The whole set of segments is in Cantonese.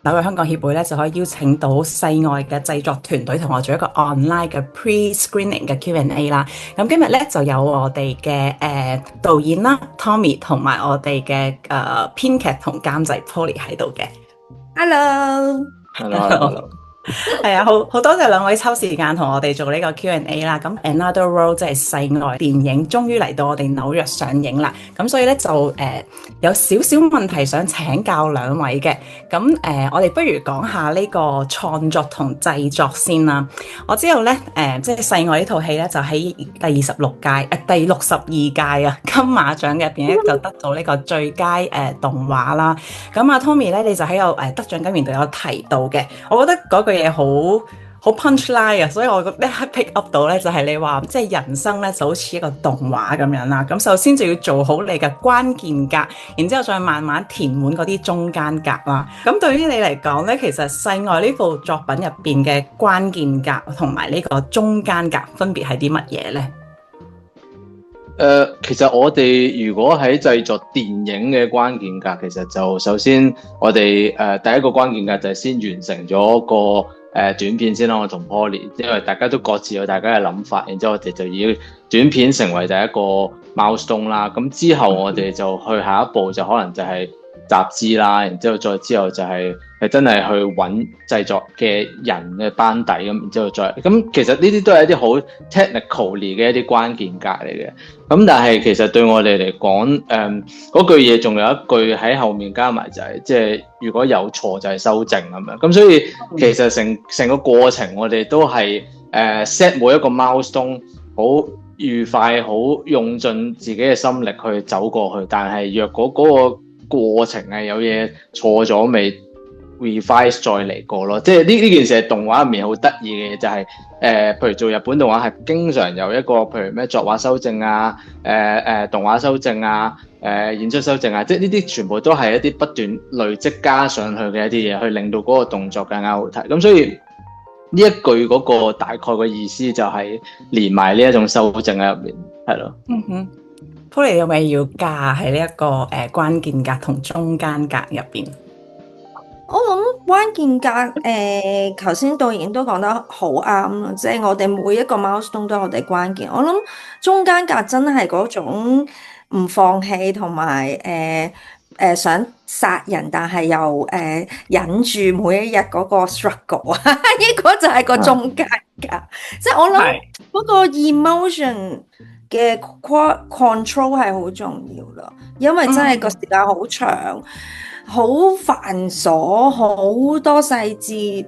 紐約香港協會咧就可以邀請到世外嘅製作團隊同我做一個 online 嘅 pre-screening 嘅 Q&A 啦。咁今日咧就有我哋嘅導演啦 Tommy 同埋我哋嘅編劇同監製 Polly 喺度嘅。Hello，Hello，係啊，好多謝兩位抽時間同我哋做呢個 Q&A 啦。咁 Another Road 即係世外電影，終於嚟到我哋紐約上映啦。咁所以咧就有少少問題想請教兩位嘅。咁我哋不如講下呢個創作同製作先啦。我知道咧即係世外呢套戲咧就喺第第62屆啊金馬獎入邊咧就得到呢個最佳動畫啦。咁阿 Tommy 咧你就喺個得獎感言度有提到嘅，我覺得嗰句嘢好 punchline 啊，所以我覺得 pick up 到咧就係你話即係人生咧就好似一個動畫咁樣啦。咁首先就要做好你嘅關鍵格，然之後再慢慢填滿嗰啲中間格啦。咁對於你嚟講咧，其實世外呢部作品入邊嘅關鍵格同埋呢個中間格分別係啲乜嘢咧？其實我哋如果喺製作電影嘅關鍵格，其實就首先我哋第一個關鍵格就係先完成咗個短片先啦。我同 Polly， 因為大家都各自有大家嘅諗法，然之後我哋就以短片成為第一個 milestone 啦。咁之後我哋就去下一步就可能就係集資啦，然之後再之後就係真係去揾製作嘅人嘅班底咁，然之後再咁，其實呢啲都係一啲好 technically 嘅一啲關鍵格嚟嘅。咁但係其實對我哋嚟講，嗰句嘢仲有一句喺後面加埋就係，即係如果有錯就係修正咁樣。咁所以其實成個過程我哋都係set 每一個 milestone 好愉快，好用盡自己嘅心力去走過去。但係若果嗰個過程係有嘢錯咗，未 revise 再嚟過咯。即係呢件事係動畫入面好得意嘅嘢，就係譬如做日本動畫係經常有一個譬如咩作畫修正啊、動畫修正啊、演出修正啊，即係呢啲全部都係一啲不斷累積加上去嘅一啲嘢，去令到嗰個動作更加好睇。咁所以呢一句嗰個大概嘅意思就係連埋呢一種修正喺入面，係咯。嗯哼，Polly有咩要加喺呢一個關鍵格同中間格入邊？我諗關鍵格頭先導演都講得好啱咯，即係我哋每一個 milestone 都係我哋關鍵。我諗中間格真係嗰種唔放棄同埋想殺人，但係又忍住每一日嗰個 struggle 啊，呢個就係個中間格。即係我諗嗰個 emotion 嘅 control 係好重要咯，因為真係個時間好長。好繁瑣，好多細節，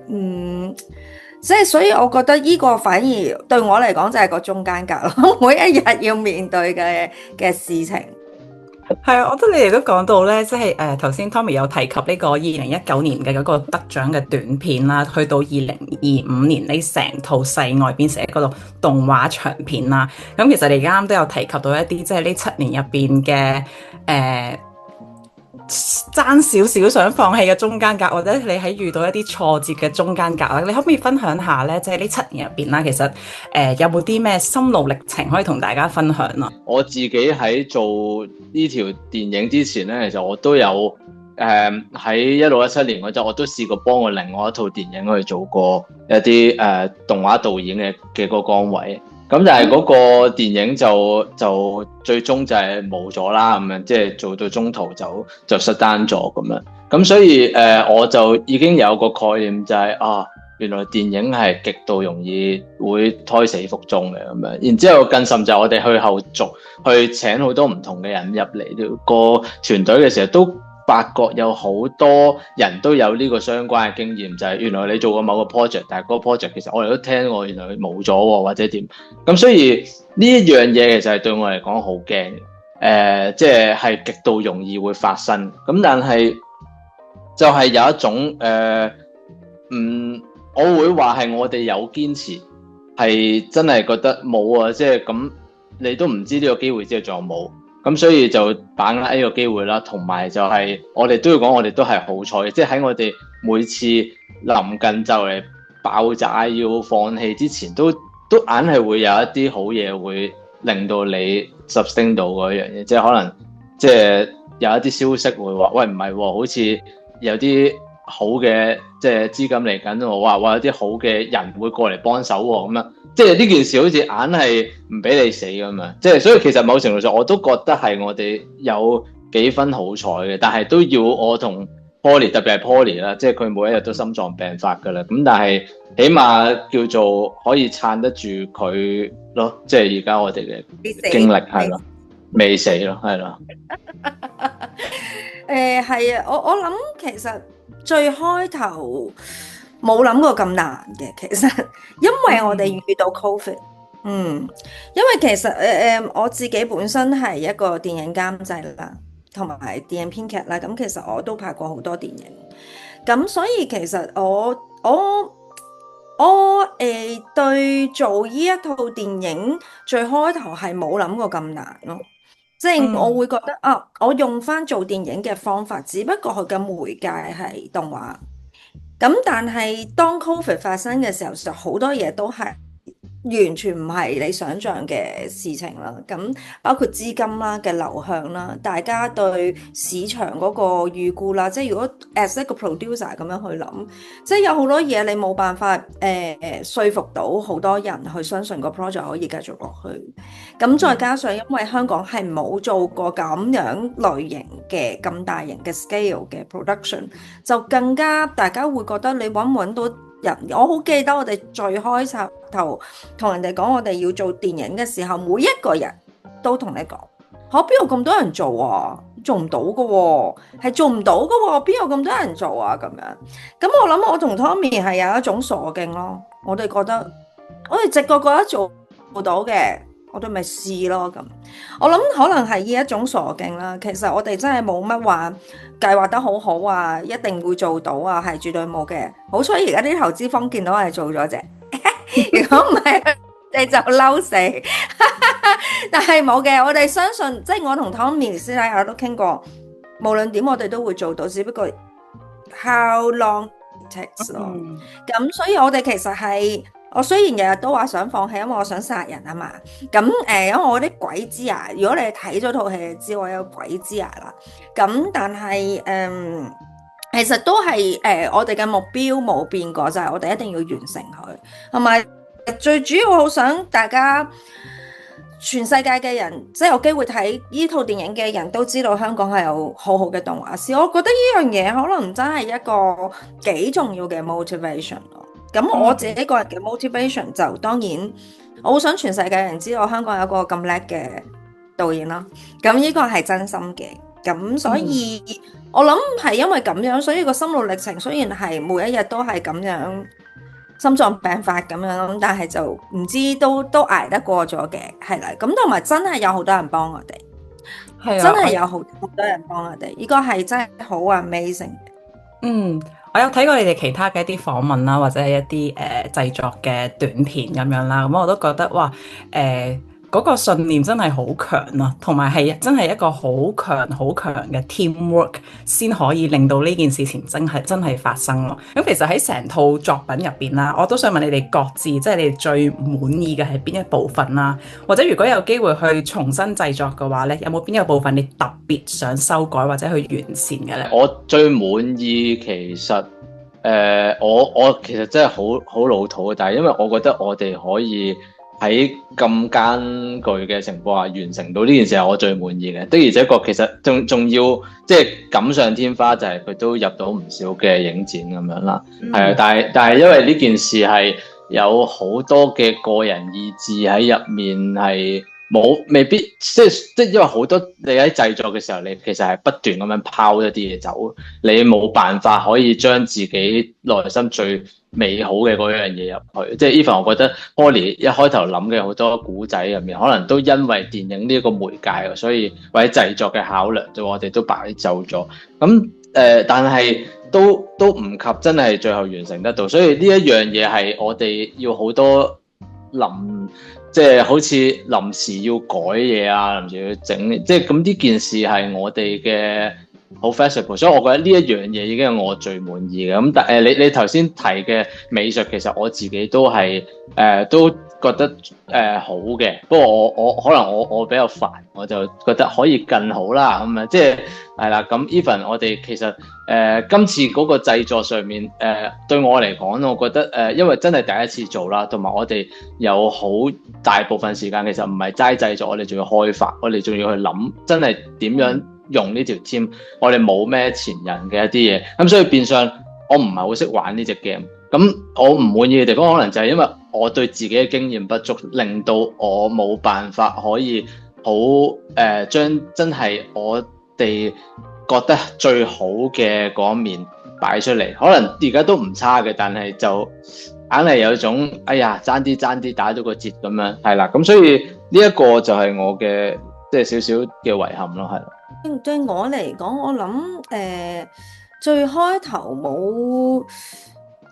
即係所以我覺得呢個反而對我嚟講就係個中間格咯，每一日要面對嘅事情。係啊，我覺得你哋都講到咧，即係頭先 Tommy 有提及呢個2019年嘅嗰個得獎嘅短片啦，去到2025年呢成套世外變成一個動畫長片啦。咁其實你啱啱都有提及到一啲即係呢7年入邊嘅爭少少想放棄嘅中間格，或者你喺遇到一啲挫折嘅中間格啦，你可唔可以分享下咧？即係呢7年入邊啦，其實有冇啲咩心路歷程可以同大家分享啊？我自己喺做呢條電影之前咧，其實我都有喺16、17年嗰陣，我都試過幫我另外一套電影去做過一啲動畫導演嘅個崗位。咁但係嗰個電影就最終就係冇咗啦，咁樣即係做到中途就失單咗咁樣。咁所以我就已經有個概念就係原來電影係極度容易會胎死腹中嘅咁樣。然之後更甚就係我哋去後續去請好多唔同嘅人入嚟個團隊嘅時候，都發覺有好多人都有呢個相關嘅經驗，就係原來你做過某個 project， 但係嗰個 project 其實我哋都聽過，原來佢冇咗喎，或者點。咁所以呢一樣嘢其實係對我嚟講好驚，即係極度容易會發生。咁但係就係有一種我會話係我哋有堅持，係真係覺得冇啊，即係咁你都唔知呢個機會之後仲有冇。咁所以就把握呢個機會啦，同埋就係我哋都要講，我哋都係好彩嘅，即係喺我哋每次臨近就嚟爆炸要放棄之前，都硬係會有一啲好嘢會令到你 sustain 到嗰樣嘢，即係可能即係有一啲消息會話，喂唔係喎，好似有啲好嘅即係資金嚟緊喎，話有啲好嘅人會過嚟幫手喎，咁樣即係呢件事好似硬係唔俾你死咁樣，即係所以其實某程度上我都覺得係我哋有幾分好彩嘅，但係都要我同 Poly 特別係 Poly 啦，即係佢每一日都心臟病發㗎啦，咁但係起碼叫做可以撐得住佢咯，即係而家我哋嘅經歷係咯，未死咯，係咯。係啊，我諗其實最開頭冇諗過咁難嘅，其實因為我哋遇到 Covid，因為其實我自己本身係一個電影監製啦，同埋電影編劇啦，咁其實我都拍過好多電影，咁所以其實我對做呢一套電影最開頭係冇諗過咁難咯。即係我會覺得我用翻做電影嘅方法，只不過佢嘅媒介係動畫。咁但係當 Covid 發生嘅時候，就好多嘢都係完全唔係你想象嘅事情啦。咁包括資金啦嘅流向啦，大家對市場嗰個預估啦，即係如果 as 一個 producer 咁樣去諗，即係有好多嘢你冇辦法說服到好多人去相信個 project 可以繼續落去。咁再加上因為香港係冇做過咁樣類型嘅咁大型嘅 scale 嘅 production， 就更加大家會覺得你揾唔揾到人。我好記得我哋最開頭同人哋講我哋要做電影嘅時候，每一個人都同你講，邊有咁多人做啊？做唔到㗎喎，係做唔到㗎喎，邊有咁多人做啊？咁樣，咁我諗我同 Tommy 係有一種傻勁咯。我哋覺得，我哋直覺覺得做到嘅，我哋咪試咯。咁，我諗可能係呢一種傻勁啦。其實我哋真係冇乜話計劃得好好啊，一定會做到啊，係絕對冇嘅。好彩而家啲投資方見到我係做咗啫，如果唔係你就嬲死。但係冇嘅，我哋相信，即係我同 Tommy 師奶都傾過，無論點我哋都會做到，只不過 how long it takes 咯。咁所以我哋其實係，我雖然日日都話想放棄，因為我想殺人啊嘛。咁因為我啲鬼之牙，如果你睇咗套戲就知我有鬼之牙啦。咁但係其實都係我哋嘅目標冇變過，就係我哋一定要完成佢，同埋最主要好想大家全世界嘅人，即係有機會睇呢套電影嘅人都知道香港係有好好嘅動畫師。我覺得呢樣嘢可能真係一個幾重要嘅 motivation 咯。咁我自己個人嘅 motivation 就當然，我好想全世界人知道香港有個咁叻嘅導演啦。咁呢個係真心嘅。咁所以我諗係因為咁樣，所以個心路歷程雖然係每一日都係咁樣心臟病發咁樣，但係就唔知都捱得過咗嘅，係啦。咁同埋真係有好多人幫我哋，係真係有好多人幫我哋，呢個係真係好 amazing。我有睇過你哋其他嘅一啲訪問啦，或者係一啲製作嘅短片咁樣啦，咁我都覺得哇嗰個信念真係好強啊，同埋係真係一個好強嘅 teamwork 先可以令到呢件事情真係發生咯。咁其實喺成套作品入邊啦，我都想問你哋各自，即係你哋最滿意嘅係邊一部分啦？或者如果有機會去重新製作嘅話咧，有冇邊一個部分你特別想修改或者去完善嘅咧？我最滿意其實我其實真係好老土嘅，但係因為我覺得我哋可以喺咁艱巨嘅情況下完成到呢件事係我最滿意嘅。的而且確其實仲要即係錦上添花，就係佢都入到唔少嘅影展咁樣啦。係啊，但係因為呢件事係有好多嘅個人意志喺入面，係未必即係因為好多你喺製作嘅時候，你其實係不斷咁樣拋一啲嘢走，你冇辦法可以將自己內心最美好嘅嗰樣嘢入去。即係 even 我覺得 Poly 一開頭諗嘅好多古仔入面，可能都因為電影呢個媒介，所以或者製作嘅考量，就我哋都擺走咗。咁但係都唔及真係最後完成得到，所以呢一樣嘢係我哋要好多即係好似臨時要改嘢啊，臨時要整，即係咁呢件事係我哋嘅好 flexible， 所以我覺得呢一樣嘢已經係我最滿意嘅。咁但係你頭先提嘅美術，其實我自己都係都覺得好嘅。不過我可能我比較煩，我就覺得可以更好啦。咁啊，即係係啦。咁 even 我哋其實今次嗰個製作上面對我嚟講，我覺得因為真係第一次做啦，同埋我哋有好大部分時間其實唔係齋製作，我哋仲要開發，我哋仲要去諗真係點樣用呢條 team，我哋冇咩前人嘅一啲嘢，咁所以變相我唔係好識玩呢隻 game。咁我唔滿意嘅地方可能就係因為我對自己嘅經驗不足，令到我冇辦法可以好將真係我哋覺得最好嘅嗰一面擺出嚟。可能而家都唔差嘅，但係就硬係有一種哎呀爭啲打咗個折咁樣，係啦。咁所以呢一個就係我嘅即係少少嘅遺憾咯，係啦。對我嚟講，我諗最開頭冇。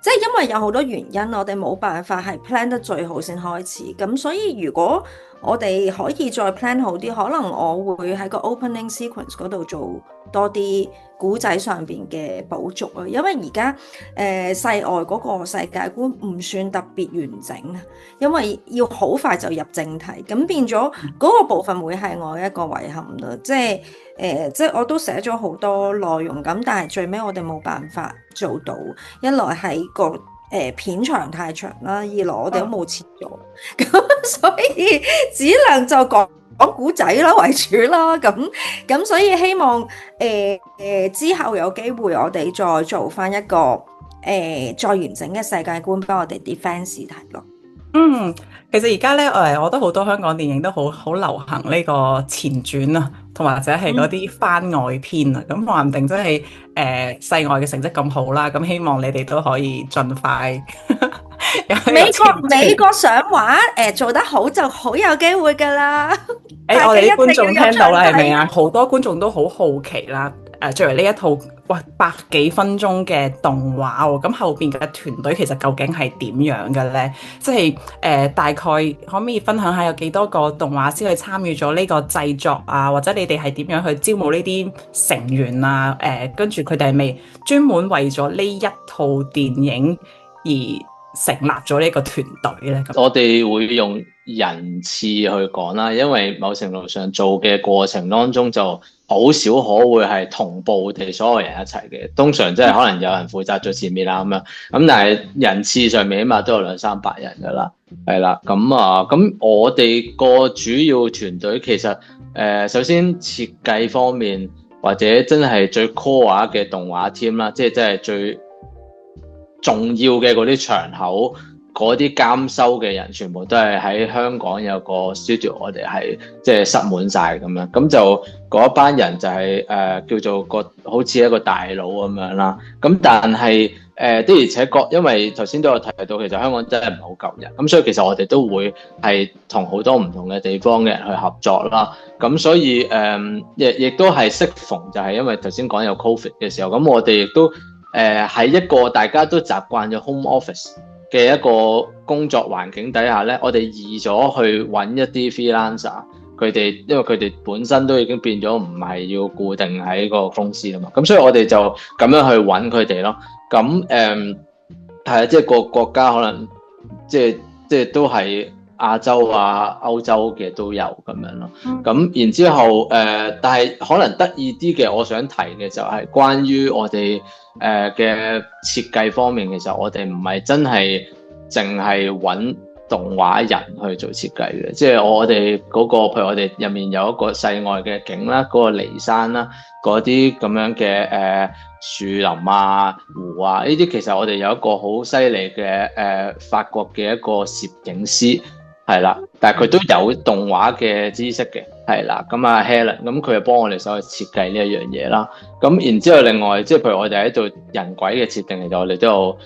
即係因為有好多原因，我哋冇辦法係 plan 得最好先開始，咁所以如果我哋可以再 plan 好啲，可能我會喺個 opening sequence 嗰度做多啲古仔上邊嘅補足啊，因為而家世外嗰個世界觀唔算特別完整啊，因為要好快就入正題，咁變咗嗰個部分會係我一個遺憾啦，即係我都寫咗好多內容咁，但係最尾我哋冇辦法做到，一來係個片長太長啦，二來我哋都冇錢做，咁所以只能就講古仔啦為主啦，咁所以希望之後有機會我哋再做翻一個再完整嘅世界觀俾我哋啲 fans 睇咯。其實而家咧我覺得好多香港電影都好流行呢個前傳啊，同或者係嗰啲番外篇啊，咁話唔定真係世外嘅成績咁好啦，咁希望你哋都可以盡快美國上畫做得好就好有機會㗎啦。我哋啲觀眾聽到啦係咪啊？好多觀眾都好好奇啦。作為呢一套百幾分鐘嘅動畫喎，咁後邊嘅團隊其實究竟係點樣嘅咧？即係大概可唔可以分享下有幾多個動畫師去參與咗呢個製作啊？或者你哋係點樣去招募呢啲成員啊？跟住佢哋係咪專門為咗呢一套電影而成立咗呢個團隊咧？我哋會用人次去講啦，因為某程度上做嘅過程當中就好少可會係同步地所有人一齊嘅，通常即係可能有人負責做前面啦咁樣，咁但係人次上面起碼都有200-300人噶啦，係啦，咁我哋個主要團隊其實首先設計方面或者真係最 core 嘅動畫 team 啦，即係真係最重要嘅嗰啲場口。嗰啲監修嘅人全部都係喺香港有個 studio， 我哋係即係塞滿晒咁樣，咁就嗰一班人就係叫做好似一個大佬咁樣啦。咁但係的而且確，因為頭先都有提到，其實香港真係唔係好夠人，咁所以其實我哋都會係同好多唔同嘅地方嘅人去合作啦。咁所以亦都係適逢就係因為頭先講有 COVID 嘅時候，咁我哋亦都喺一個大家都習慣咗 home office嘅一個工作環境底下咧，我哋移咗去揾一啲 freelancer， 佢哋因為佢哋本身都已經變咗唔係要固定喺個公司啦嘛，咁所以我哋就咁樣去揾佢哋咯。咁係啊，即係個國家可能即係都係亞洲啊、歐洲嘅都有咁樣咯。咁然之後但係可能得意啲嘅，我想提嘅就係關於我哋嘅設計方面，其實我哋唔係真係淨係揾動畫人去做設計嘅，即係我哋嗰個，譬如我哋入面有一個世外嘅景啦，嗰個離山啦，嗰啲咁樣嘅樹林啊、湖啊，呢啲其實我哋有一個好犀利嘅法國嘅一個攝影師。係啦，但係佢都有動畫嘅知識嘅，係啦，咁啊 Helen，咁佢就幫我哋手去設計呢一樣嘢啦。咁然之後另外，即係譬如我哋喺度人軌嘅設定嚟到，我哋都有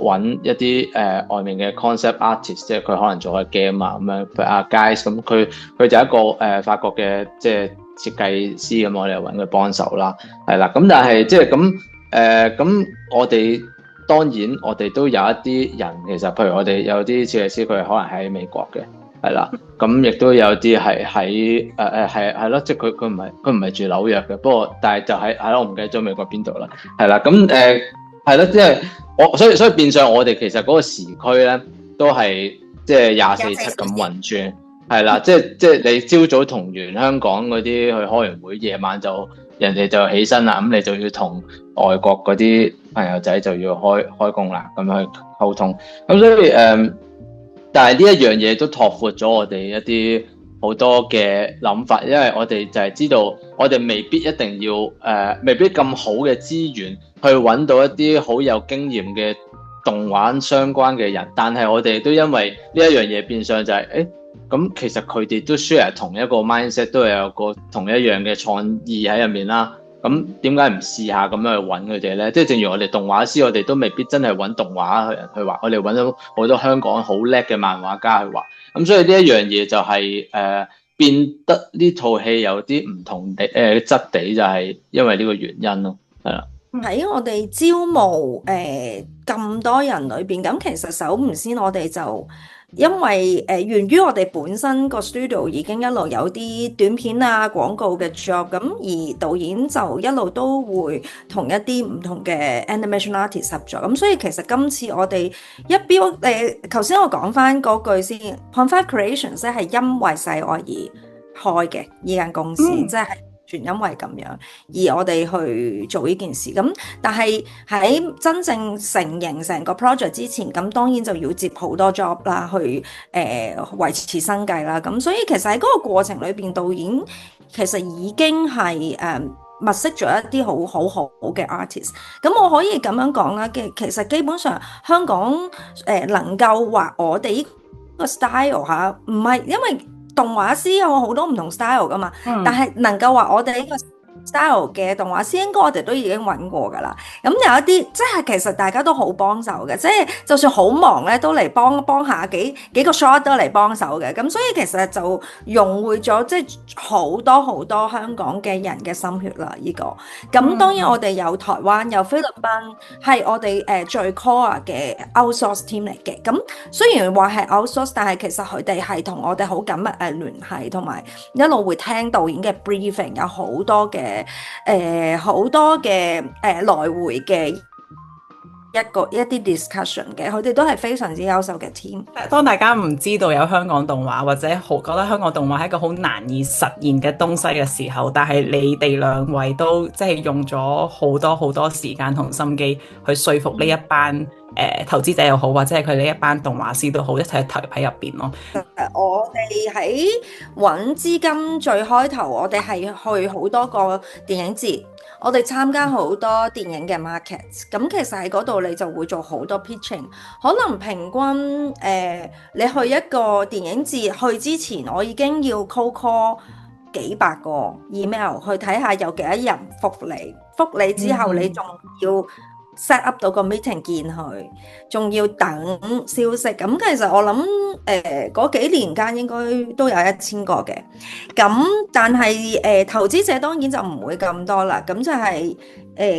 揾一啲外面嘅 concept artist， 即係佢可能做開 game 啊咁樣，譬如阿 Guys， 咁佢就一個法國嘅即係設計師，咁我哋又揾佢幫手啦，係啦。咁但係即係咁我哋。當然，我哋都有一啲人，其實譬如我哋有啲設計師，佢係可能喺美國嘅，係啦。咁亦都有啲係喺係咯，即係佢唔係住紐約嘅，不過但係就係咯，我唔記得咗美國邊度啦，係啦。咁係咯，即係所以變相我哋其實嗰個時區咧都係即係24/7咁運轉，係啦，即係你朝早同完香港嗰啲去開完會，夜晚就人哋就起身啦，咁你就要同外國嗰啲朋友仔就要開工啦，咁去溝通。咁所以但係呢一樣嘢都拓闊咗我哋一啲好多嘅諗法，因為我哋就係知道我哋未必一定要未必咁好嘅資源去揾到一啲好有經驗嘅動畫相關嘅人，但係我哋都因為呢一樣嘢變相就係咁其實佢哋都 share 同一個 mindset， 都係有個同一樣嘅創意喺入面啦。咁點解唔試下咁樣去揾佢哋咧？即係正如我哋動畫師，我哋都未必真係揾動畫去畫，我哋揾到好多香港好叻嘅漫畫家去畫。咁所以呢一樣嘢就係變得呢套戲有啲唔同嘅質地，就係因為呢個原因咯，係啦。喺我哋招募咁多人裏邊，咁其實首唔先我哋就因為源於我哋本身個 studio 已經一路有啲短片啊廣告嘅 job，咁而導演就一路都會同一啲唔同嘅 animation artist 合作，咁所以其實今次我哋一標頭先我講翻嗰句先 Pon5 Creations 咧係因為世愛而開嘅呢間公司，即係。全因為咁樣，而我哋去做呢件事。咁但係喺真正成型成個 project 之前，咁當然就要接好多 job 啦，去維持生計啦。咁所以其實喺嗰個過程裏邊，導演其實已經係物色咗一啲好嘅 artist。咁我可以咁樣講啦，其實基本上香港能夠話我哋呢個 style 嚇，唔係因為。動畫師有好多唔同 style 噶嘛，但係能夠話我哋呢個 style 嘅動畫師，應該我哋都已經揾過噶啦。咁有一啲即係其實大家都好幫手嘅，即係就算好忙咧，都嚟幫下幾個 shot 都嚟幫手嘅。咁所以其實就融匯咗即係好多香港嘅人嘅心血啦。呢個咁當然我哋有台灣有菲律賓係我哋最 core 嘅 outsource team 嚟嘅。咁雖然話係 outsource， 但係其實佢哋係同我哋好緊密聯繫，同埋一路會聽導演嘅 briefing， 有好多嘅來回嘅一啲 discussion 嘅，佢哋都係非常之優秀嘅 team。當大家唔知道有香港動畫，或者覺得香港動畫係一個好難以實現嘅東西嘅時候，但係你哋兩位都即係用咗好多時間同心機去說服呢一班投資者又好，或者係佢呢一班動畫師都好，一齊投入喺入邊咯。我哋喺揾資金最開頭，我哋係去好多個電影節，我哋參加好多電影嘅 market。咁其實喺嗰度你就會做好多 pitching。可能平均你去一個電影節去之前，我已經要 call 幾百個 email 去睇下有幾多人覆你，覆你之後你仲要set up 到個 meeting 見佢，仲要等消息。咁其實我諗嗰幾年間應該都有1000個嘅。咁但係投資者當然就唔會咁多啦。咁就係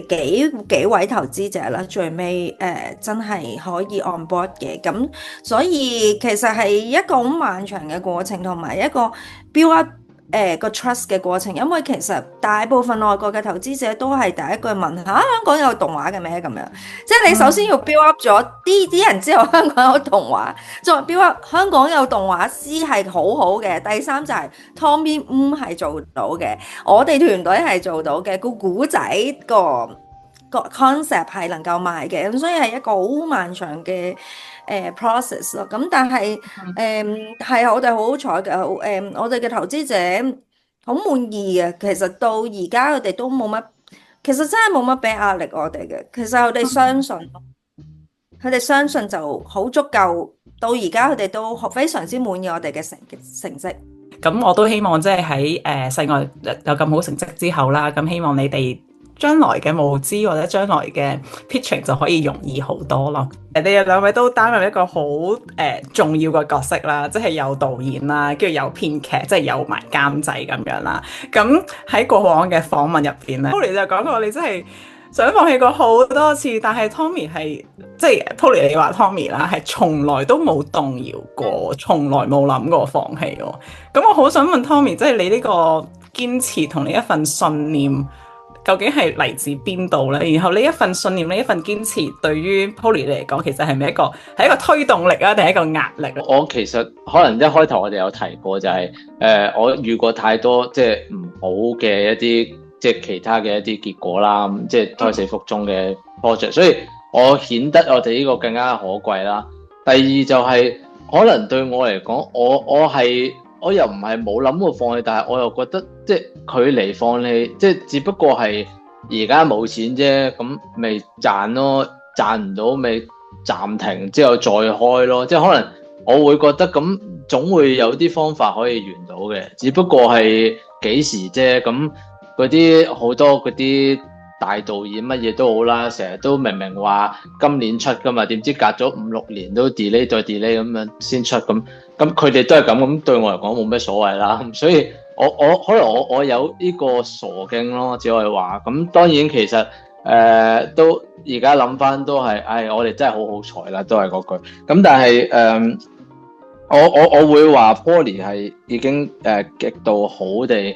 幾位投資者啦，最尾真係可以 on board 嘅。咁所以其實係一個好漫長嘅過程，同埋一個 build up個 trust 嘅過程，因為其實大部分外國嘅投資者都係第一句問下香港有動畫嘅咩咁樣，即係你首先要 build up 咗啲人之後香港有動畫，再 build up 香港有動畫師係好嘅，第三就係 Tommy 係做到嘅，我哋團隊係做到嘅，個故仔個 concept 係能夠賣嘅，咁所以係一個好漫長嘅process 咯。咁但係係我哋好好彩嘅，我哋嘅投資者好滿意嘅。其實到而家佢哋都冇乜，其實真係冇乜俾壓力我哋嘅。其實佢哋相信就好足夠。到而家佢哋都非常之滿意我哋嘅成績。咁我都希望即係喺世外有咁好成績之後啦，咁希望你哋將來嘅募資或者將來嘅 pitching 就可以容易好多咯。你哋兩位都擔任一個好重要嘅角色啦，即係有導演啦，跟住有編劇，即係有埋監製咁樣啦。咁喺過往嘅訪問入邊咧 Polly 就講過你真係想放棄過好多次，但係 Tommy 係即係 Polly 你話 Tommy 啦，係從來都冇動搖過，從來冇諗過放棄喎。咁我好想問 Tommy， 即係你呢個堅持同你一份信念，究竟係嚟自邊度咧？然後呢一份信念，呢一份堅持，對於 Polly 嚟講，其實係咪一個推動力啊，定係一個壓力咧？我其實可能一開頭我哋有提過，就係我遇過太多即係唔好嘅一啲即係其他嘅一啲結果啦，即係胎死腹中嘅 project，所以我顯得我哋呢個更加可貴啦。第二就係、可能對我嚟講，我又唔係冇諗過放棄，但係我又覺得即係距離放棄，即係只不過係而家冇錢啫，咁咪賺咯，賺唔到咪暫停之後再開咯，即係可能我會覺得咁總會有啲方法可以完到嘅，只不過係幾時啫。咁嗰啲好多嗰啲大導演乜嘢都好啦，成日都明明話今年出噶嘛，點知隔咗5-6年都 delay 再 delay 咁樣先出咁佢哋都係咁對我嚟講冇咩所謂啦。所以我可能我有呢個傻勁咯，只可以話咁。當然其實都而家諗翻都係，我哋真係好好彩啦，都係嗰句。咁但係我會話 Poly 係已經極度好地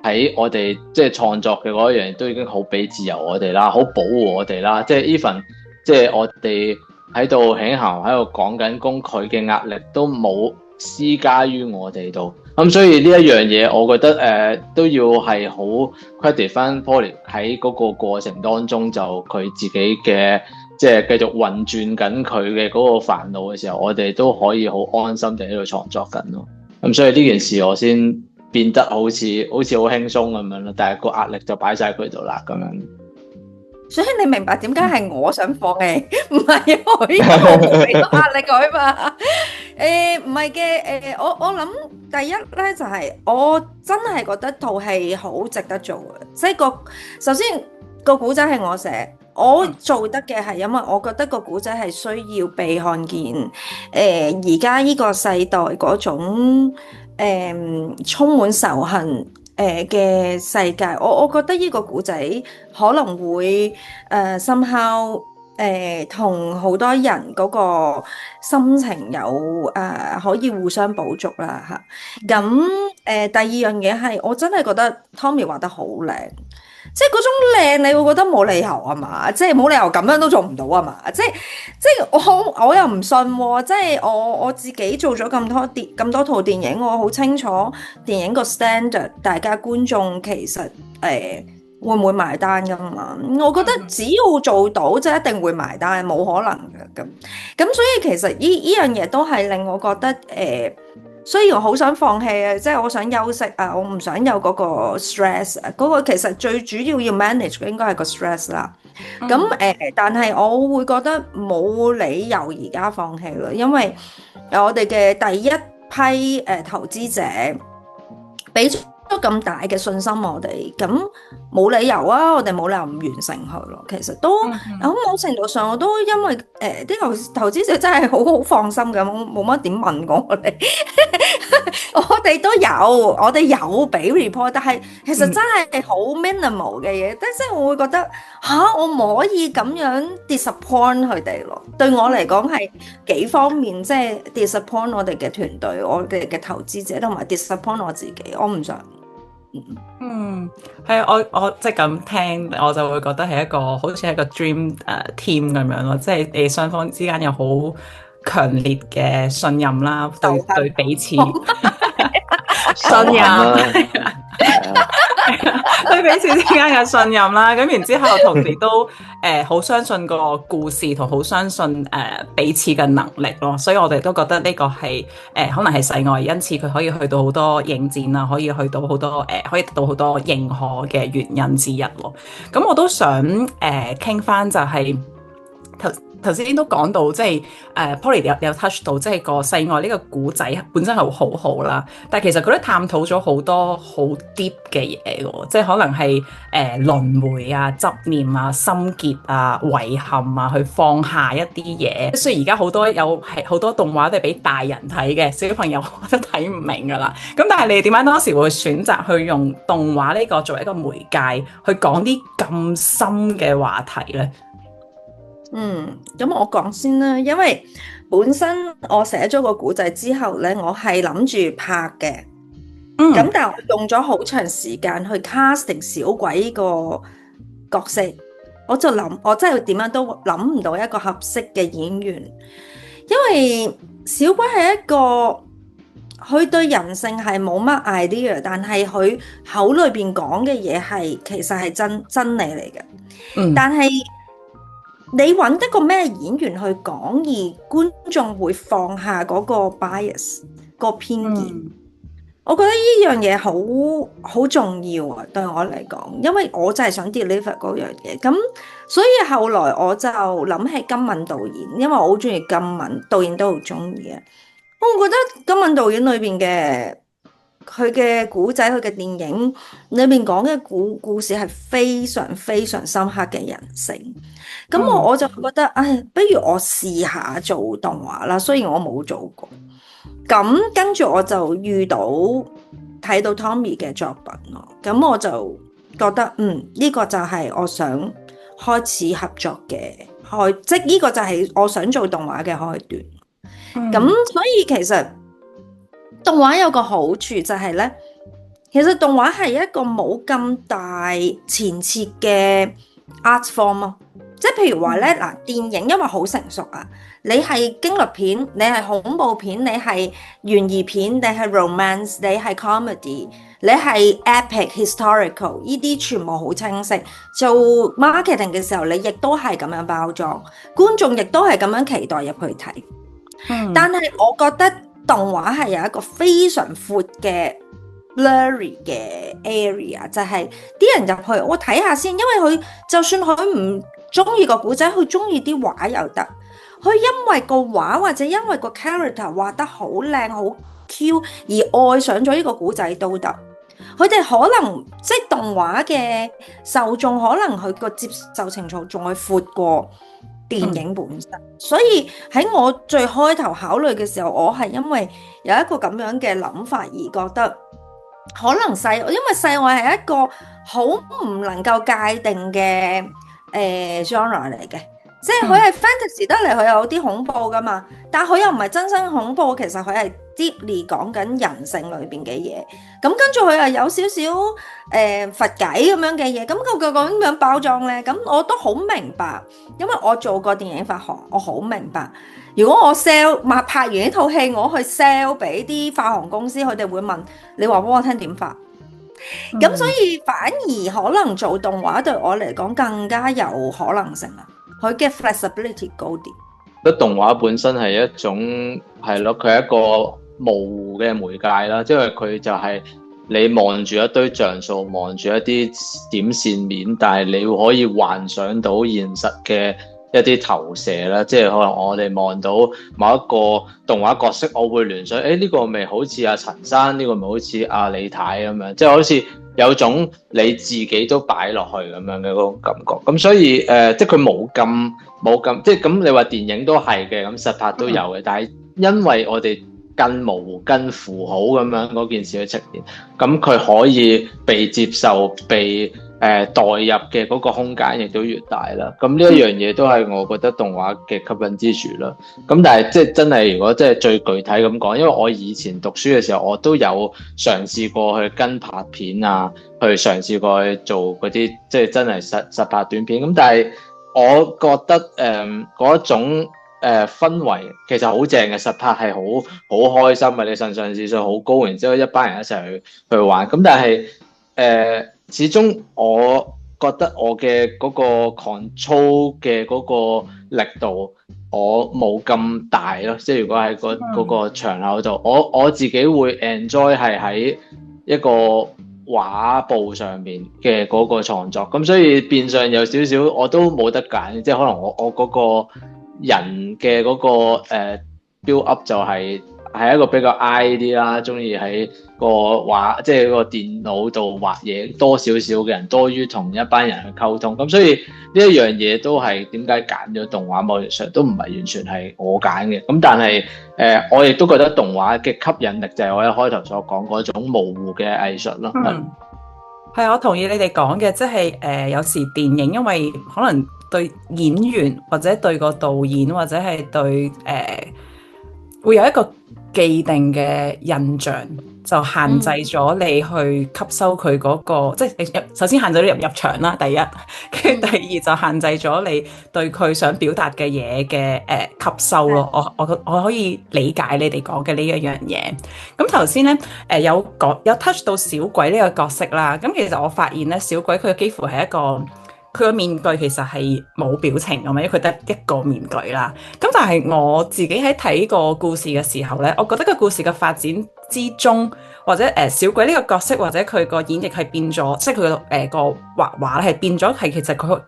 喺我哋即係創作嘅嗰一樣都已經好俾自由我哋啦，好保護我哋啦。即係 even 即係我哋喺度喺度講緊工，佢嘅壓力都冇施加於我哋度。咁所以呢一樣嘢，我覺得都要係好 credit 翻 Poly 喺嗰個過程當中，就佢自己嘅即係繼續運轉緊佢嘅嗰個煩惱嘅時候，我哋都可以好安心地喺度創作緊咯。咁所以呢件事我先變得好似好輕鬆咁樣咯，但係個壓力就擺晒佢度啦咁樣。所以你明白點解係我想放棄，唔係佢，因為我冇俾到壓力佢嘛。唔係嘅，我諗第一咧就係、我真係覺得套戲好值得做嘅，即係首先個古仔係我寫，我做得嘅係因為我覺得個古仔係需要被看見。而家呢個世代嗰種充滿仇恨嘅世界，我覺得呢個古仔可能會somehow同好多人嗰個心情有可以互相補足啦嚇。咁第二樣嘢係我真係覺得 Tommy 畫得好靚。即係嗰種靚，你會覺得冇理由啊嘛，即係冇理由咁樣都做唔到啊嘛，即係我又唔信喎，即係我自己做咗咁多套電影，我好清楚電影個 standard， 大家觀眾其實會唔會埋單噶嘛？我覺得只要做到，即係一定會埋單，冇可能嘅咁，所以其實呢樣嘢都係令我覺得雖然我好想放棄啊，即係我想休息啊，我唔想有嗰個 stress 啊，嗰個其實最主要 manage 嘅應該係個 stress 啦。咁但係我會覺得冇理由而家放棄啦，因為我哋嘅第一批投資者俾咗咁大嘅信心我哋，咁冇理由啊，我哋冇理由唔完成佢咯。其實都喺某程度上，我都因為啲投資者真係好放心嘅，冇乜點問過我哋。我哋有俾 report， 但係其實真係好 minimal 嘅嘢，即係我會覺得我唔可以咁樣 disappoint 佢哋咯。對我嚟講係幾方面，即係 disappoint 我哋嘅團隊、我哋嘅投資者，同埋 disappoint 我自己，我唔想。係我即係咁聽，我就會覺得係一個好似係一個 dream team 咁樣咯，即係你雙方之間有好強烈嘅信任啦，對彼此信任，對彼此之間嘅信任啦。咁然之後，同時都好相信個故事，同好相信彼此嘅能力咯。所以我哋都覺得呢個係可能係世外，因此佢可以去到好多影展啊，可以去到好多可以得到好多認可嘅原因之一咯。咁我都想傾翻就係頭先都講到，即係Poly 有 touch 到，即係個世外呢個古仔本身係好好啦，但係其實佢都探討咗好多好 deep 嘅嘢嘅，即係可能係輪迴啊、執念啊、心結啊、遺憾啊，去放下一啲嘢。雖然而家好多動畫都係俾大人睇嘅，小朋友都睇唔明噶啦。咁但係你哋點解當時會選擇去用動畫呢個作為一個媒介去講啲咁深嘅話題咧？咁我講先啦，因為本身我寫咗個故仔之後咧，我係諗住拍嘅，咁但係我用咗好長時間去 casting 小鬼呢個角色，我真係點樣都諗唔到一個合適嘅演員，因為小鬼係一個佢對人性係冇乜 idea，但係佢口裏邊講嘅嘢係其實係真理嚟嘅。但係你揾一個咩演員去講，而觀眾會放下嗰個 bias 個偏見，我覺得呢樣嘢好重要啊！對我嚟講，因為我就係想 deliver 嗰樣嘢，咁所以後來我就諗起金敏導演，因為我好中意金敏導演，都好中意嘅。我覺得金敏導演裏邊嘅佢嘅古仔，佢嘅電影裏面講嘅故事係非常非常深刻嘅人性。咁我就覺得，不如我試下做動畫啦。雖然我冇做過，咁跟住我就睇到 Tommy 嘅作品咯。咁我就覺得，呢個就係我想開始合作嘅即係呢個就係我想做動畫嘅開端。咁所以其實動畫有個好處就係咧，其實動畫係一個冇咁大前設嘅 art form 咯。即係譬如話咧，電影因為好成熟啊，你係驚慄片，你係恐怖片，你係懸疑片，你係 romance， 你係 comedy， 你係 epic historical， 呢啲全部好清晰。做 marketing 嘅時候，你亦都係咁樣包裝，觀眾亦都係咁樣期待入去睇。但係我覺得動畫係有一個非常闊嘅 blurry 嘅 area， 就係啲人入去我睇下先，因為佢就算佢唔中意個古仔，佢中意啲畫又得，佢因為個畫或者因為個 character 畫得好靚好 Q 而愛上咗呢個古仔都得。佢哋可能即係動畫嘅受眾，可能佢個接受程度仲係闊過電影本身。所以喺我最開頭考慮嘅時候，我係因為有一個咁樣嘅諗法而覺得可能因為世外係一個好唔能夠界定嘅genre 嚟嘅，即係佢係 fantasy 得嚟，佢有啲恐怖噶嘛，但佢又唔係真心恐怖，其實佢係 deeply 講緊人性裏邊嘅嘢。咁跟住佢又有少少佛偈咁樣嘅嘢，咁佢咁樣包裝咧，咁我都好明白，因為我做過電影發行，我好明白。如果我拍完呢套戲，我去 sell 俾啲發行公司，佢哋會問你話俾我聽點發。咁所以反而可能做動畫對我嚟講更加有可能性啦，佢嘅 flexibility 高啲。覺得動畫本身係一種係咯，佢係一個模糊嘅媒介啦，即係佢就係你望住一堆像素，望住一啲點線面，但係你可以幻想到現實嘅一啲投射啦，即係可能我哋望到某一個動畫角色，我會聯想，呢個咪好似阿陳生，呢個咪好似阿李太咁樣，即係好似有種你自己都擺落去咁樣嘅嗰種感覺。咁所以即係佢冇咁，即係咁你話電影都係嘅，咁實拍都有嘅，但係因為我哋更模糊、更符號咁樣嗰件事去呈現，咁佢可以被接受、被代入嘅嗰個空間亦都越大啦。咁呢一樣嘢都係我覺得動畫嘅吸引之處啦。咁但係即係真係如果即係最具體咁講，因為我以前讀書嘅時候，我都有嘗試過去跟拍片啊，去嘗試過去做嗰啲即係真係實拍短片。咁但係我覺得嗰種氛圍其實好正嘅，實拍係好開心嘅，你腎上腺素好高，然之後一班人一齊去玩。咁但係始終我覺得我嘅嗰個 control 嘅嗰個力度，我冇咁大咯。即係如果喺嗰個場口度，我自己會 enjoy 係喺一個畫布上面嘅嗰個創作。咁所以變相有少少我都冇得揀，即係可能我嗰個人嘅嗰個build up 就係一個比較 I 啲啦，中意喺個畫即係個電腦度畫嘢多少少嘅人，多於同一班人去溝通。咁所以呢一樣嘢都係點解揀咗動畫，某程度上都唔係完全係我揀嘅。咁但係我亦都覺得動畫嘅吸引力就係我一開頭所講嗰種模糊嘅藝術咯。係，我同意你哋講嘅，即係有時電影因為可能對演員或者對個導演或者係對會有一個既定嘅印象，就限制咗你去吸收佢嗰個，即係你首先限制咗入場啦，第一，跟住第二就限制咗你對佢想表達嘅嘢嘅吸收咯。我可以理解你哋講嘅呢一樣嘢。咁頭先咧有 touch 到小鬼呢個角色啦。咁其實我發現咧，小鬼佢幾乎係一個佢個面具其實係冇表情㗎嘛，因為佢得一個面具啦。咁但係我自己喺睇個故事嘅時候咧，我覺得個故事嘅發展之中，或者小鬼呢個角色或者佢個演繹係變咗，即係佢個畫畫係變咗，係其實佢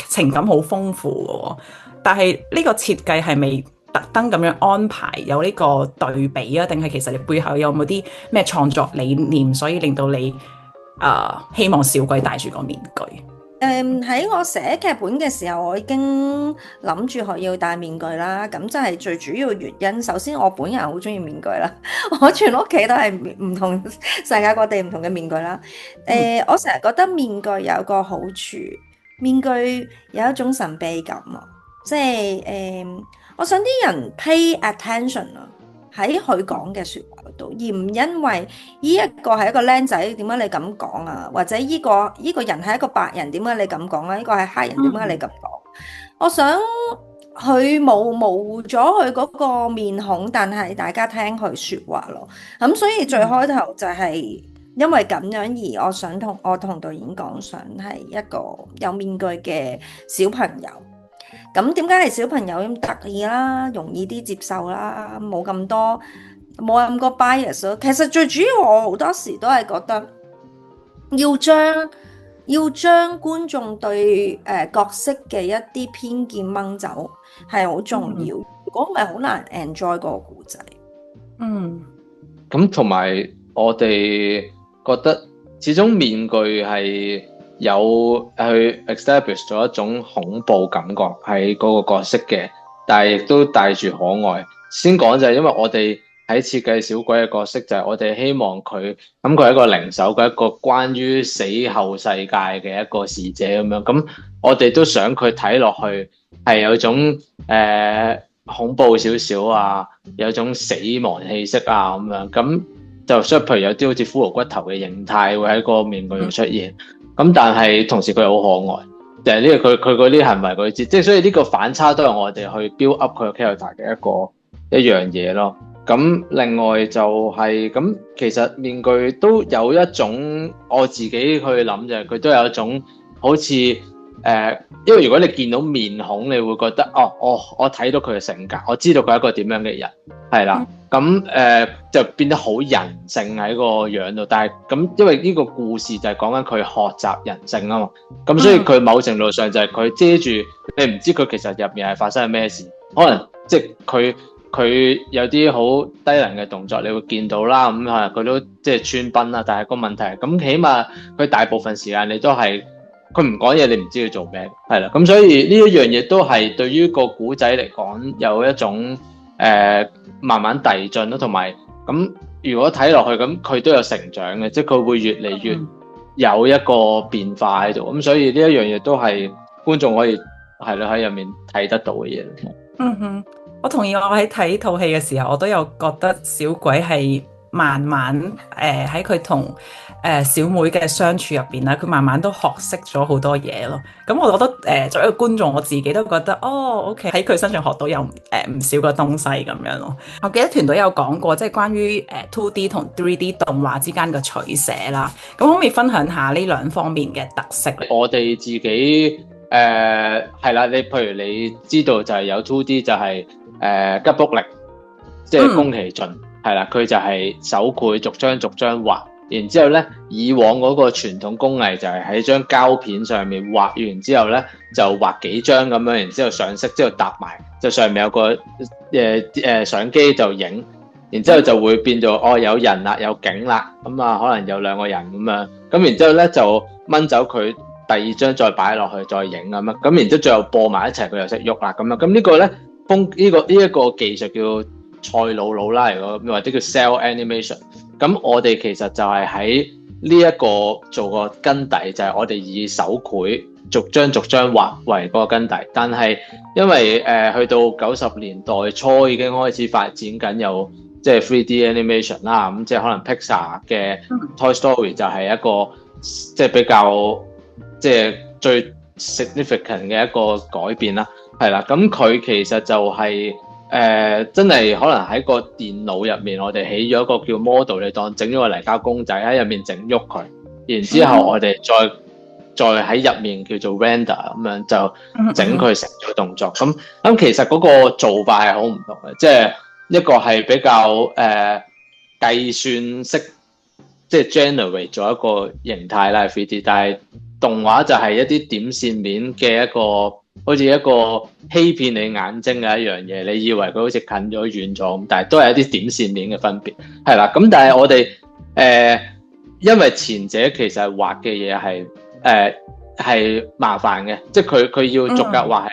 情感好豐富嘅喎。但係呢個設計係咪特登咁樣安排有呢個對比啊？定係其實你背後有冇啲咩創作理念，所以令到你希望小鬼戴住個面具？喺我寫劇本嘅時候，我已經諗住佢要戴面具啦。咁即係最主要原因。首先，我本人好中意面具啦，我全屋企都係唔同世界各地唔同嘅面具啦。我成日覺得面具有個好處，面具有一種神秘感啊，即係我想啲人 pay attention 啊，喺佢講嘅説話度，而唔因為呢一個係一個僆仔，點解你咁講啊？或者呢個人係一個白人，點解你咁講啊？呢個係黑人，點解你咁講？我想佢模糊咗佢嗰個面孔，但係大家聽佢説話咯。咁所以最開頭就係因為咁樣，而我想同導演講，想係一個有面具嘅小朋友。咁點解係小朋友咁得意啦，容易啲接受啦，冇咁多 bias 咯。其實最主要我好多時都係覺得要將觀眾對角色嘅一啲偏見掹走係好重要。如果唔係好難 enjoy 個故仔。咁同埋我哋覺得始終面具係有去 establish 咗一種恐怖感覺喺嗰個角色嘅，但係亦都帶住可愛。先講就係因為我哋喺設計小鬼嘅角色，就係我哋希望佢係一個靈手，佢係一個關於死後世界嘅一個使者咁樣。咁我哋都想佢睇落去係有種恐怖少少啊，有種死亡氣息啊咁樣。咁就所以譬如有啲好似骷髏骨頭嘅形態會喺個面具度出現。咁但係同時佢好可愛，就係呢個佢嗰啲行為嗰啲，即係所以呢個反差都係我哋去 build up 佢個 character 嘅一樣嘢咯。咁另外就係咁，其實面具都有一種我自己去諗就係佢都有一種好似因為如果你見到面孔，你會覺得我睇到佢嘅性格，我知道佢係一個點樣嘅人，係啦。咁就變得好人性喺個樣度，但係咁因為呢個故事就係講緊佢學習人性啊嘛，咁所以佢某程度上就係佢遮住你唔知佢其實入面係發生咩事，可能即係佢有啲好低能嘅動作，你會見到啦，咁係佢都即係穿崩啦，但係個問題係咁，起碼佢大部分時間你都係佢唔講嘢，你唔知佢做咩，係啦，咁所以呢一樣嘢都係對於個古仔嚟講有一種慢慢遞進咯，同埋咁如果睇落去咁，佢都有成長嘅，即係佢會越嚟越有一個變化喺度，咁所以呢一樣嘢都係觀眾可以係咯喺入面睇得到嘅嘢。我同意，我喺睇套戲嘅時候，我都有覺得小鬼係慢慢喺佢同小妹嘅相處入邊啦，佢慢慢都學識咗好多嘢咯。咁我覺得作為一個觀眾，我自己都覺得OK 喺佢身上學到有唔少嘅東西咁樣咯。我記得團隊有講過，即係關於2D 同 3D 動畫之間嘅取捨啦。咁可唔可以分享下呢兩方面嘅特色？我哋自己係啦，你譬如你知道就係有 2D 就係吉卜力，即係宮崎駿。係啦，佢就係手繪逐張畫，然之後咧，以往嗰個傳統工藝就係喺張膠片上面畫完之後咧，就畫幾張咁樣，然之後上色之後搭埋，就上面有個相機就影，然之後就會變做有人啦，有景啦，咁啊可能有兩個人咁樣，咁然之後咧就掹走佢第二張再擺落去再影咁樣，咁然之後最後播埋一齊佢就識喐啦咁樣，咁呢個咧呢一個技術叫賽魯魯啦，或者叫 cell animation。咁我哋其實就係喺呢一個做個根底，就係我哋以手繪逐張畫為嗰個根底。但係因為去到90年代初已經開始發展緊有即係 3D animation 啦，咁即係可能 Pixar 嘅 Toy Story 就係一個即係比較即係最 significant 嘅一個改變啦，係啦，咁佢其實就係真係可能喺個電腦入面，我哋起咗一個叫 model， 你當整咗個泥膠公仔喺入面整喐佢，然之後我哋再喺入面叫做 render 咁樣就整佢成咗動作。咁其實嗰個做法係好唔同嘅，即係一個係比較計算式，即係 generate 咗一個形態啦 3D， 但係動畫就係一啲點線面嘅一個，好似一個欺騙你眼睛嘅一樣嘢，你以為佢好似近咗遠咗咁，但係都係一啲點線面嘅分別，係啦。咁但係我哋因為前者其實畫嘅嘢係麻煩嘅，即係佢要逐格畫係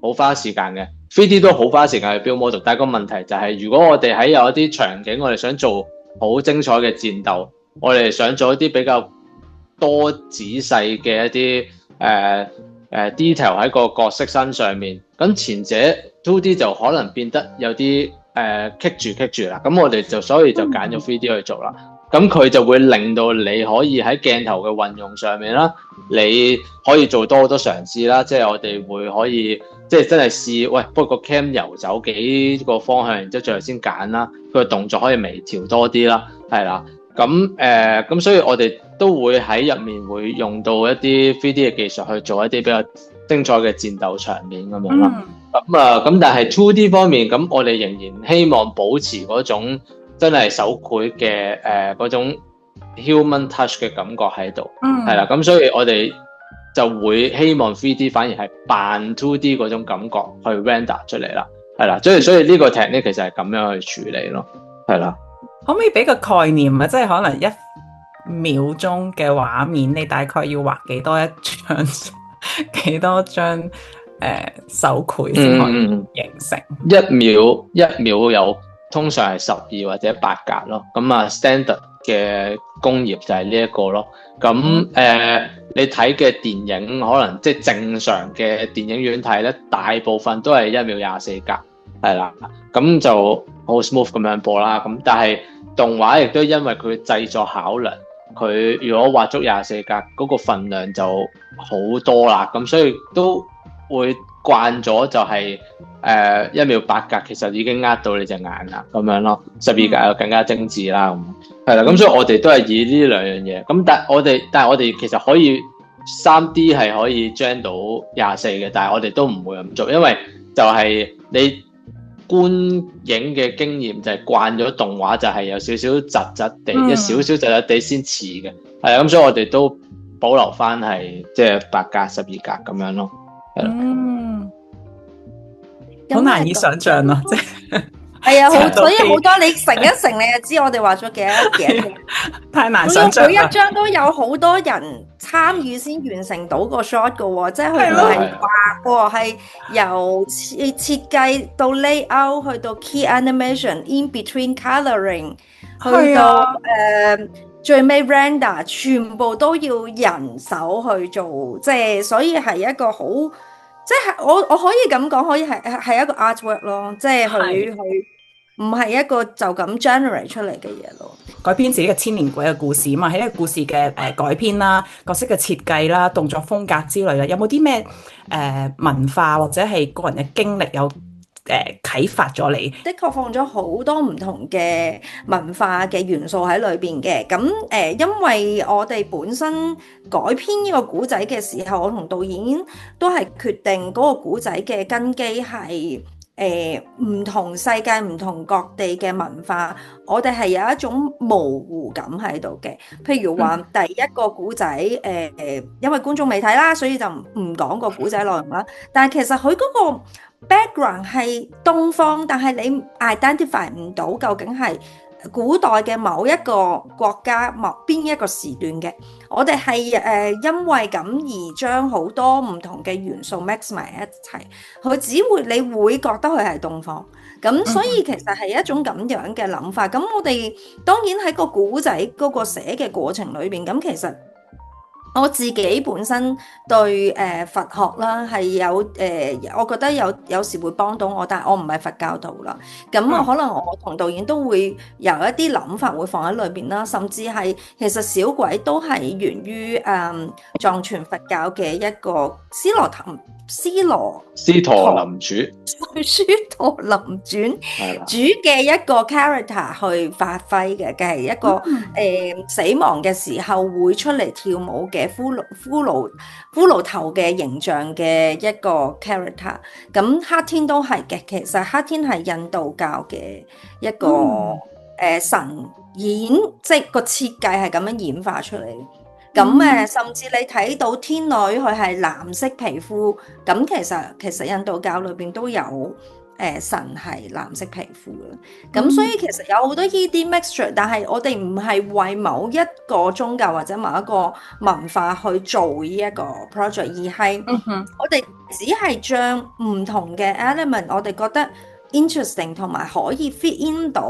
好花時間嘅。3D 都好花時間去 build model， 但係個問題就係，如果我哋喺有一啲場景，我哋想做好精彩嘅戰鬥，我哋想做一啲比較多仔細嘅一啲detail 喺個角色身上面，咁前者 2D 就可能變得有啲棘住啦，咁我哋所以就揀咗 3D 去做啦。咁佢就會令到你可以喺鏡頭嘅運用上面啦，你可以做多好多嘗試啦，即係我哋會可以即係真係試，喂，不過個 cam 遊走幾個方向，然之後最後先揀啦，佢個動作可以微調多啲啦，係啦。咁所以我哋都會喺入面會用到一啲 3D 嘅技術去做一啲比較精彩嘅戰鬥場面咁樣啦。咁但係 2D 方面，咁我哋仍然希望保持嗰種真係手繪嘅嗰種 human touch 嘅感覺喺度，係啦。咁所以我哋就會希望 3D 反而係扮 2D 嗰種感覺去 render 出嚟啦，係啦。所以呢個 technique 其實係咁樣去處理咯，係啦。可唔可以俾個概念啊？即係可能1秒鐘嘅畫面，你大概要畫幾多張手繪先可以形成？一秒有通常係12或者8格咯。咁啊 standard 嘅工業就係呢一個咯。咁你睇嘅電影可能即係正常嘅電影院睇咧，大部分都係1秒24格，係啦。咁就好 smooth 咁樣播啦。咁但係動畫亦都因為佢製作考量，佢如果畫足24格嗰個份量就好多啦。咁所以都會慣咗就係1秒8格，其實已經呃到你隻眼啦咁樣咯。12格又更加精緻啦，咁係啦。咁所以我哋都係以呢兩樣嘢。咁但係我哋其實可以 3D 係可以 gen 到24嘅，但係我哋都唔會咁做，因為就係你觀影嘅經驗就係慣咗動畫就係有少少窒窒地，一少少窒窒地先似嘅，係啊。咁所以我哋都保留翻係即係8格、12格咁樣咯，係啦。好難以想像咯，即係係啊，所以好多你乘一乘，你就知我哋畫咗幾多嘢。太難想像啦。每一張都有好多人參與先完成到個 shot 嘅喎，即係佢唔係畫喎，係由設計到 layout 去到 key animation，in between colouring，去到最尾 render， 全部都要人手去做，即係所以係一個好，即係我可以咁講，可以係一個 artwork 咯，即係佢唔係一個就咁 generate 出嚟嘅嘢咯。改編自己嘅千年鬼嘅故事啊嘛，喺呢個故事嘅改編啦、角色嘅設計啦、動作風格之類啦，有冇啲咩文化或者係個人嘅經歷有啟發咗你？的確放咗好多唔同嘅文化嘅元素喺裏邊嘅。咁因為我哋本身改編呢個古仔嘅時候，我同導演都係決定嗰個古仔嘅根基係唔同世界、唔同各地嘅文化，我哋係有一種模糊感喺度嘅。譬如話第一個古仔，因為觀眾未睇啦，所以就唔講個古仔內容啦。但係其實佢嗰個 background 係東方，但係你 identify 唔到究竟係古代嘅某一個國家、邊一個時段嘅。我哋係因為咁而將好多唔同嘅元素 mix 埋一齊，你會覺得佢係東方。咁所以其實係一種咁樣嘅諗法。咁我哋當然喺個古仔嗰個寫嘅過程裏邊，咁其實我自己本身對佛學啦係有我覺得有時會幫到我，但係我唔係佛教徒啦。咁我可能我同導演都會有一啲諗法會放喺裏邊啦，甚至係其實小鬼都係源於藏傳佛教嘅一個斯陀林傳主嘅一個 character 去發揮嘅係一個死亡嘅時候會出嚟跳舞嘅骷髏頭嘅形象嘅一個 character。咁黑天都係嘅，其實黑天係印度教嘅一個神演，即係個設計係咁樣演化出嚟。咁甚至你睇到天女佢係藍色皮膚，咁其實印度教裏邊都有神係藍色皮膚嘅。咁所以其實有好多呢啲 mixture， 但係我哋唔係為某一個宗教或者某一個文化去做呢一個 project， 而係我哋只係將唔同嘅 element， 我哋覺得 interesting 同埋可以 fit in 到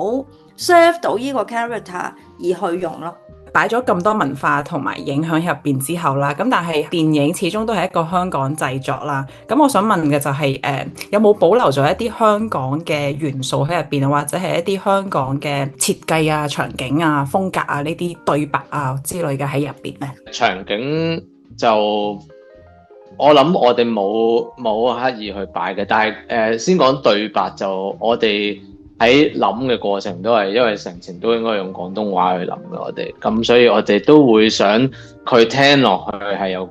serve 到呢個 character 而去用咯。擺咗咁多文化同埋影響入邊之後啦，咁但係電影始終都係一個香港製作啦。咁我想問嘅就係有冇保留咗一啲香港嘅元素喺入邊啊，或者係一啲香港嘅設計啊、場景啊、風格啊呢啲對白啊之類嘅喺入邊咧？場景就我諗我哋冇刻意去擺嘅，但係先講對白就我哋喺諗嘅過程都係因為成程都應該用廣東話去諗嘅，我哋咁所以我哋都會想佢聽落去係有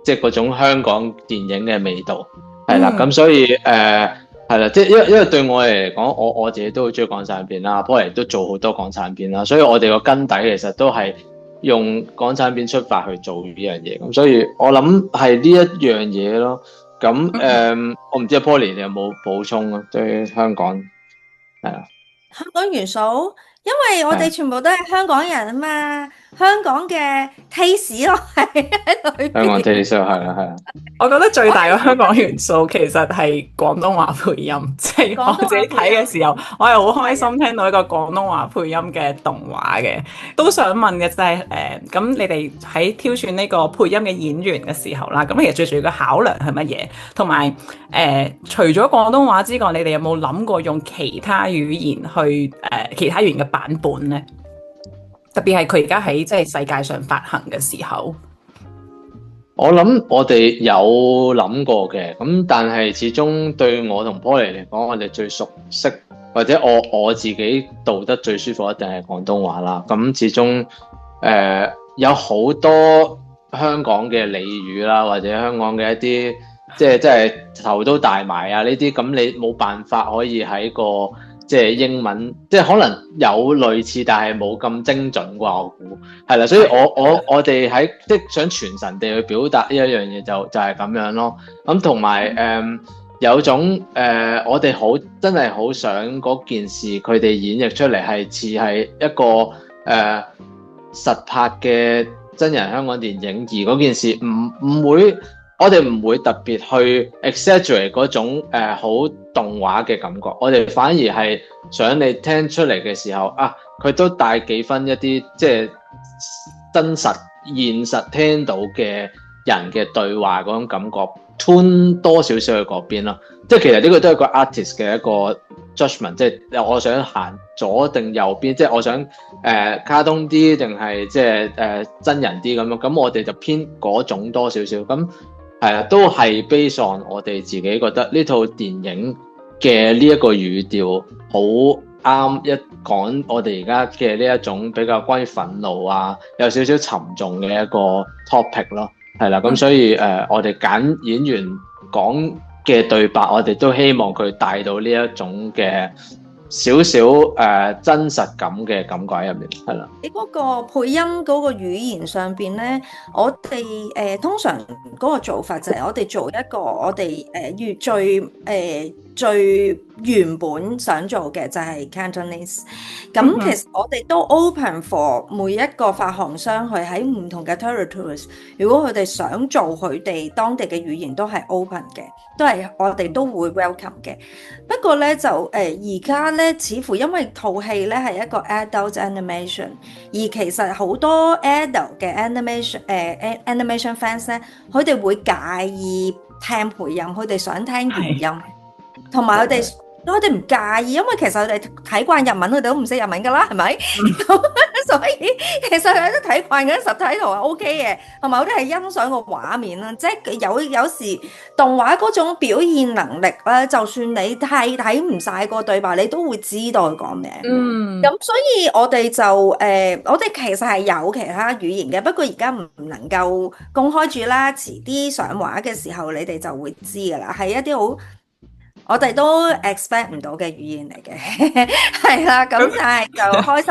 即係嗰種香港電影嘅味道係啦，咁所以係啦，即係因為對我嚟講，我自己都好中意港產片啦，Poly都做好多港產片啦，所以我哋個根底其實都係用港產片出發去做呢樣嘢，咁所以我諗係呢一樣嘢咯。咁我唔知阿 Poly 你有冇補充啊？對香港。係啊，香港元素，因為我哋全部都係香港人啊嘛，香港嘅 taste 咯，係喺裏邊。香港 taste 係啊。我覺得最大嘅香港元素其實係廣東話配音，即係我自己睇嘅時候，我係好開心聽到一個廣東話配音嘅動畫嘅。都想問嘅就係咁你哋喺挑選呢個配音嘅演員嘅時候啦，咁其實最主要嘅考量係乜嘢？同埋除咗廣東話之外，你哋有冇諗過用其他語言去其他語言嘅版本呢？特別係佢而家喺即係世界上發行嘅時候。我諗我哋有諗過嘅，咁但係始終對我同 Poly 嚟講，我哋最熟悉或者我自己讀得最舒服一定係廣東話啦。咁始終有好多香港嘅俚語啦，或者香港嘅一啲即係頭都大埋啊呢啲，咁你冇辦法可以喺個即係英文，即係可能有類似，但係冇咁精準啩，我估係啦。所以我哋喺即係想傳神地去表達呢一樣嘢，就係咁樣咯。咁同埋有種我哋真係好想嗰件事，佢哋演繹出嚟係似係一個實拍嘅真人香港電影，而嗰件事唔會。我哋唔會特別去 exaggerate 嗰種好動畫嘅感覺，我哋反而係想你聽出嚟嘅時候啊，佢都帶幾分一啲即係真實現實聽到嘅人嘅對話嗰種感覺 tune 多少少去嗰邊咯。即係其實呢個都係個 artist 嘅一個 judgment， 即係我想行左定右邊，即係我想卡通啲定係即係真人啲咁樣，咁我哋就偏嗰種多少少咁。係啊，都係 based on我哋自己覺得呢套電影嘅呢一個語調好啱一講我哋而家嘅呢一種比較關於憤怒啊，有少少沉重嘅一個 topic 咯。係啦，咁所以我哋揀演員講嘅對白，我哋都希望佢帶到呢一種嘅少少真實感嘅感覺喺入面，係啦。你嗰個配音嗰個語言上邊咧，我哋通常嗰個做法就係我哋做一個我哋最原本想做嘅就係 Cantonese。咁其實我哋都 open for 每一個發行商去喺唔同嘅 territories， 如果佢哋想做佢哋當地嘅語言都係 open 嘅，都係我哋都會 welcome 嘅。不過咧就而家咧似乎因為套戲咧係一個 adult animation， 而其實好多 adult 嘅 animation fans 咧，佢哋會介意聽配音，佢哋想聽原音，同埋佢哋唔介意，因為其實佢哋睇慣日文，佢哋都唔識日文噶啦，係咪？所以其實佢哋都睇慣嗰啲subtitle係 OK 嘅，同埋佢哋係欣賞個畫面啦，即係有時動畫嗰種表現能力咧，就算你睇唔晒個對白，你都會知道佢講咩。咁所以我哋就我哋其實係有其他語言嘅，不過而家唔能夠公開住啦，遲啲上畫嘅時候你哋就會知噶啦，係一啲好我哋都 expect 唔到嘅語言嚟嘅，係啦，咁但係就開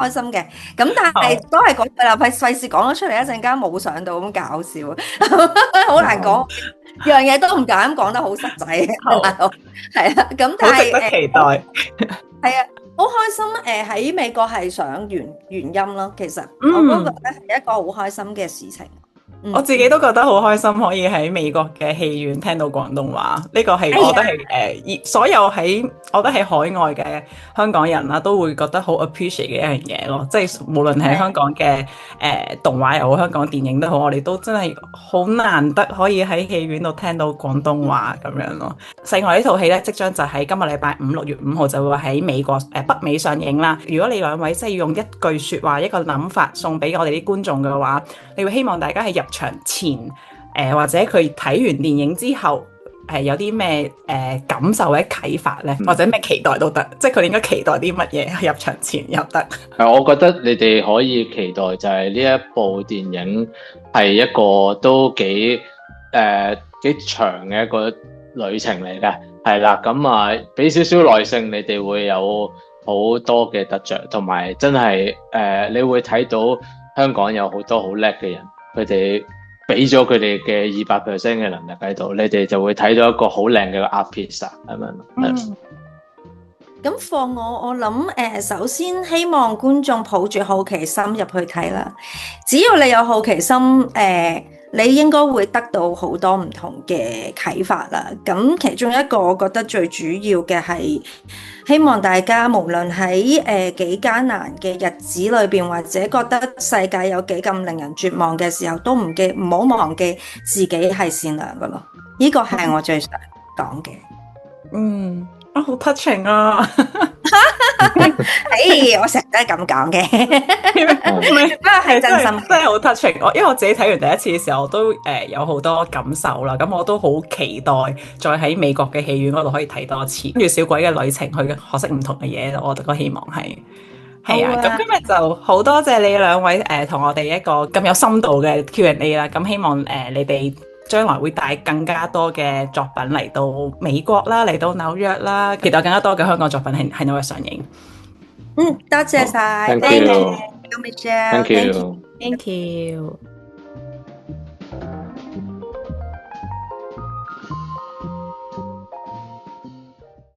心嘅，咁但係都係嗰句啦，費事講咗出嚟一陣間冇上到咁搞笑，好難講，樣嘢都唔敢講得好實際，係啦，咁但係好值得期待，係啊，好開心喺美國係上原音咯，其實我都覺得係一個好開心嘅事情。我自己都覺得好開心，可以喺美國嘅戲院聽到廣東話，呢個係我覺得係所有我覺得喺海外嘅香港人啦，都會覺得好 appreciate 嘅一樣嘢咯。即係無論係香港嘅動畫又好，香港電影都好，我哋都真係好難得可以喺戲院度聽到廣東話咁樣咯。世外呢套戲咧，即將就喺今個禮拜6月5號就會喺美國北美上映啦。如果你兩位真係要用一句説話、一個諗法送俾我哋啲觀眾嘅話，你會希望大家係入場前或者佢睇完電影之後有啲咩感受或者啟發咧，或者咩期待都得，即係佢哋應該期待啲乜嘢入場前又得。我覺得你哋可以期待就係呢一部電影係一個都幾長嘅一個旅程嚟嘅，係啦，咁啊俾少少耐性，你哋會有好多嘅得着，同埋真係你會睇到香港有好多好叻嘅人。佢哋俾咗佢哋嘅200% 嘅能力喺度，你哋就會睇到一個好靚嘅 art piece 咁樣。咁放我諗首先希望觀眾抱住好奇心入去睇啦。只要你有好奇心，你應該會得到好多唔同嘅啟發啦。咁其中一個我覺得最主要嘅係希望大家無論喺幾艱難嘅日子裏邊，或者覺得世界有幾咁令人絕望嘅時候，都唔好忘記自己係善良㗎咯。呢個係我最想講嘅。好 touching 啊！我成日都係咁講嘅，唔係，不過係真心，真係好 touching。因為我自己睇完第一次嘅時候，我都有好多感受啦。咁我都好期待再喺美國嘅戲院嗰度可以睇多次，跟住小鬼嘅旅程去學識唔同嘅嘢。我個希望係啊。咁今日就好多謝你兩位同我哋一個咁有深度嘅 Q&A 啦。咁希望你哋將來會帶更加多嘅作品嚟到美國啦，嚟到紐約啦，期待更加多嘅香港作品喺紐約上映。多謝晒 ，Thank you， Michelle， Thank you。Thank you。